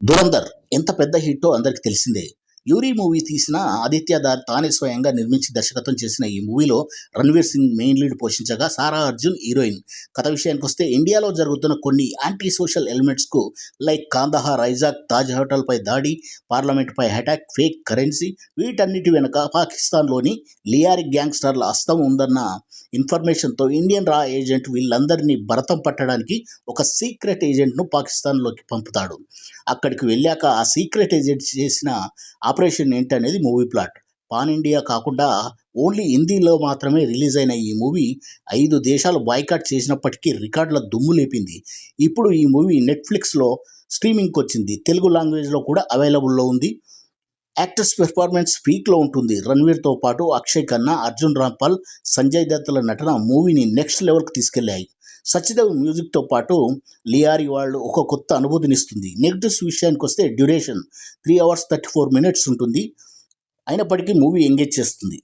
ధురంధర్ ఎంత పెద్ద హిట్టో అందరికి తెలిసిందే. యూరి మూవీ తీసిన ఆదిత్య దార్ తానే స్వయంగా నిర్మించి దర్శకత్వం చేసిన ఈ మూవీలో రణ్వీర్ సింగ్ మెయిన్ లీడ్ పోషించగా సారా అర్జున్ హీరోయిన్. కథ విషయానికి వస్తే ఇండియాలో జరుగుతున్న కొన్ని యాంటీ సోషల్ ఎలిమెంట్స్కు లైక్ కాందహార్, ఐజాక్, తాజ్ హోటల్పై దాడి, పార్లమెంట్పై అటాక్, ఫేక్ కరెన్సీ వీటన్నిటి వెనుక పాకిస్తాన్లోని లియారీ గ్యాంగ్స్టర్ల హస్తం ఉందన్న ఇన్ఫర్మేషన్తో ఇండియన్ రా ఏజెంట్ వీళ్ళందరినీ భరతం పట్టడానికి ఒక సీక్రెట్ ఏజెంట్ను పాకిస్తాన్లోకి పంపుతాడు. అక్కడికి వెళ్ళాక ఆ సీక్రెట్ ఏజెంట్ చేసిన ఆపరేషన్ ఏంటనేది మూవీ ప్లాట్. పాన్ ఇండియా కాకుండా ఓన్లీ హిందీలో మాత్రమే రిలీజ్ అయిన ఈ మూవీ 5 దేశాలు బాయ్కాట్ చేసినప్పటికీ రికార్డుల దుమ్ము లేపింది. ఇప్పుడు ఈ మూవీ నెట్ఫ్లిక్స్లో స్ట్రీమింగ్కి వచ్చింది. తెలుగు లాంగ్వేజ్లో కూడా అవైలబుల్లో ఉంది. యాక్టర్స్ పెర్ఫార్మెన్స్ పీక్లో ఉంటుంది. రణ్వీర్తో పాటు అక్షయ్ ఖన్నా, అర్జున్ రాంపాల్, సంజయ్ దత్తుల నటన మూవీని నెక్స్ట్ లెవెల్కి తీసుకెళ్లాయి. సత్యదేవ్ మ్యూజిక్తో పాటు లియారీ వాళ్ళు ఒక కొత్త అనుభూతినిస్తుంది. నెగిటివ్స్ విషయానికి వస్తే డ్యూరేషన్ 3 hours 34 minutes ఉంటుంది. అయినప్పటికీ మూవీ ఎంగేజ్ చేస్తుంది.